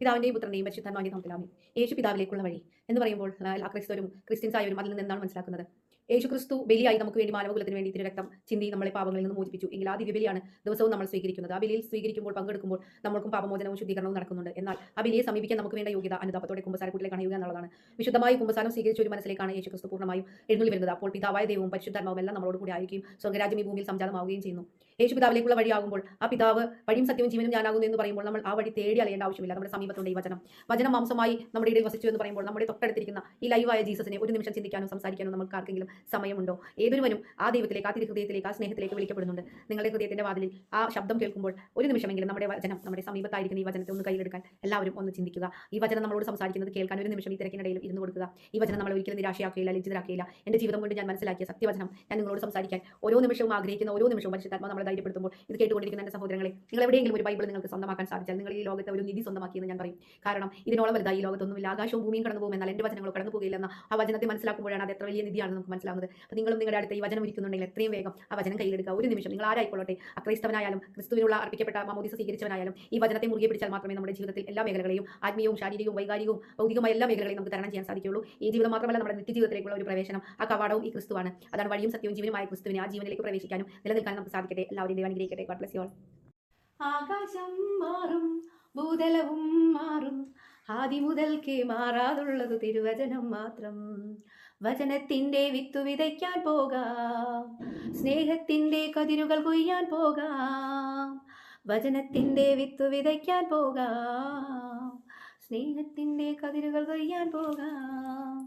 പിതാവിന്റെയും പുത്രന്റെയും പരിശുദ്ധാത്മാവിന്റെയും നാമത്തിൽ ആമേൻ. യേശു പിതാവിലേക്കുള്ള വഴി എന്ന് പറയുമ്പോൾ ക്രിസ്തവരും ക്രിസ്ത്യൻസ് ആയവരും അതിൽ നിന്ന് എന്താണ് മനസ്സിലാക്കുന്നത്? യേശു ക്രിസ്തു ബലിയായി നമുക്ക് വേണ്ടി മാനവകുലത്തിന് വേണ്ടി തിരുരക്തം ചിന്തി നമ്മളെ പാപങ്ങളിൽ നിന്ന് മോചിപ്പിച്ചു എങ്കിൽ ആ ദിവ്യബലിയാണ് ദിവസവും നമ്മൾ സ്വീകരിക്കുന്നത്. ആ ബലിയിൽ സ്വീകരിക്കുമ്പോൾ പങ്കെടുക്കുമ്പോൾ നമ്മൾക്കും പാപമോചനവും ശുദ്ധീകരണവും നടക്കുന്നുണ്ട്. എന്നാൽ ആ ബലിയെ സമീപിക്കാൻ നമുക്ക് വേണ്ട യോഗ്യത അനുതാപത്തോടെ കുമ്പസാരക്കൂട്ടിലേക്ക് അണയുക എന്നുള്ളതാണ്. വിശുദ്ധമായി കുമ്പസാരം സ്വീകരിച്ച ഒരു മനസ്സിലേക്കാണ് യേശു ക്രിസ്തു പൂർണ്ണമായും എഴുന്നള്ളി വരുന്നത്. അപ്പോൾ പിതാവായ ദൈവവും പരിശുദ്ധാത്മാവും എല്ലാം നമ്മളോട് കൂടി ആയിരിക്കും. സ്വർഗ്ഗരാജ്യം ഈ ഭൂമിയിൽ സംജാതമാവുകയും ചെയ്യുന്നു. യേശു പിതാവിലേക്കുള്ള വഴിയാകുമ്പോൾ ആ പിതാവ് വഴിയും സത്യവും ജീവനും ഞാനാകുന്നു എന്ന് പറയുമ്പോൾ നമ്മൾ ആ വഴി തേടി അലയേണ്ട ആവശ്യമില്ല. നമ്മുടെ സമീപത്തുണ്ട് ഈ വചനം മാംസമായി നമ്മുടെ ഇടയിൽ വസിച്ചു എന്ന് പറയുമ്പോൾ നമ്മുടെ തൊട്ടടുത്തിരിക്കുന്ന ഈ ലൈവായ ജീസസിനെ ഒരു നിമിഷം ചിന്തിക്കാനോ സംസാരിക്കാനോ നമുക്ക് ആർക്കെങ്കിലും സമയമുണ്ടോ? ഏതൊരുവനും ആ ദൈവത്തിലേക്ക്, ആ തിരുഹൃദയത്തിലേക്ക്, ആ സ്നേഹത്തിലേക്ക് വിളിക്കപ്പെടുന്നുണ്ട്. നിങ്ങളുടെ ഹൃദയത്തിന്റെ വാതിലിൽ ആ ശബ്ദം കേൾക്കുമ്പോൾ ഒരു നിമിഷമെങ്കിലും നമ്മുടെ വചനം, നമ്മുടെ സമീപത്തായിരിക്കുന്ന ഈ വചനത്തെ ഒന്ന് കയ്യിലെടുക്കാൻ എല്ലാവരും ഒന്ന് ചിന്തിക്കുക. ഈ വചനം നമ്മളോട് സംസാരിക്കുന്നത് കേൾക്കാൻ ഒരു നിമിഷം ഈ തിരക്കിനിടയിൽ ഇരുന്ന് കൊടുക്കുക. ഈ വചനം നമ്മളെ ഒരിക്കലും നിരാശയാക്കുകയില്ല, ലജ്ജിതരാക്കുകയില്ല. എന്റെ ജീവിതം കൊണ്ട് ഞാൻ മനസ്സിലാക്കിയ സത്യവചനം ഞാൻ നിങ്ങളോട് സംസാരിക്കാൻ ഓരോ നിമിഷവും ആഗ്രഹിക്കുന്ന ഓരോ നിമിഷവും പരിശുദ്ധാത്മാവ് നമ്മളെ ധൈര്യപ്പെടുത്തുമ്പോൾ ഇത് കേട്ടുകൊണ്ടിരിക്കുന്ന എന്റെ സഹോദരങ്ങളെ, നിങ്ങൾ എവിടെയെങ്കിലും ഒരു ബൈബിൾ നിങ്ങൾക്ക് സ്വന്തമാക്കാൻ സാധിച്ചാൽ നിങ്ങൾ ഈ ലോകത്തെ ഒരു നിധി സ്വന്തമാക്കിയെന്ന് ഞാൻ പറയും. കാരണം ഇതിനോളം വലുതായി ഈ ലോകത്തൊന്നുമില്ല. ആകാശവും ഭൂമിയും കടന്നു പോകും, എന്നാൽ എന്റെ വചനങ്ങൾ കടന്നു പോകില്ലെന്ന ആ വചനത്തെ മനസ്സിലാക്കുമ്പോഴാണ് അത് എത്ര വലിയ നിധിയാണെന്ന് നമുക്ക് മനസ്സിലാവുന്നത്. അപ്പോൾ നിങ്ങളും നിങ്ങളുടെ അടുത്ത് ഈ വചനം ഇരിക്കുന്നുണ്ടെങ്കിൽ എത്രയും വേഗം ആ വചനം കയ്യിലെടുക്കുക. ഒരു നിമിഷം നിങ്ങൾ ആരായിക്കൊള്ളട്ടെ, അക്രൈസ്തവനായാലും ക്രിസ്തുവിനുള്ള അർപ്പിക്കപ്പെട്ട മാമോദീസ സ്വീകരിച്ചവനായാലും ഈ വചനത്തെ മുറുകെ പിടിച്ചാൽ മാത്രമേ നമ്മുടെ ജീവിതത്തിൽ എല്ലാ മേഖലകളെയും, ആത്മീയവും ശാരീരികവും വൈകാരികവും ഭൗതികമായ എല്ലാ മേഖലകളെയും നമുക്ക് തരണം ചെയ്യാൻ സാധിക്കുകയുള്ളൂ. ഈ ജീവിതം മാത്രമല്ല, നമ്മുടെ നിത്യജീവിതത്തിലേക്കുള്ള ഒരു പ്രവേശനം, ആ കവാടവും ഈ ക്രിസ്തുവാണ്. അതാണ് വഴിയും സത്യവും ജീവനുമായ ക്രിസ്തുവിനെ ആ ജീവനിലേക്ക് പ്രവേശിക്കാനും നിലനിൽക്കാനും നമുക്ക് സാധിക്കട്ടെ. എല്ലാവരും ദൈവം അനുഗ്രഹിക്കട്ടെ. God bless you all. ആകാശം മാറും, ഭൂതലവും മാറും, ആദ്യം മുതൽക്കേ മാറാതുള്ളത് തിരുവചനം മാത്രം. വചനത്തിന്റെ വിത്തു വിതയ്ക്കാൻ പോകാം, സ്നേഹത്തിന്റെ കതിരുകൾ കൊയ്യാൻ പോകാം. വചനത്തിന്റെ വിത്തു വിതയ്ക്കാൻ പോകാം, സ്നേഹത്തിന്റെ കതിരുകൾ കൊയ്യാൻ പോകാം.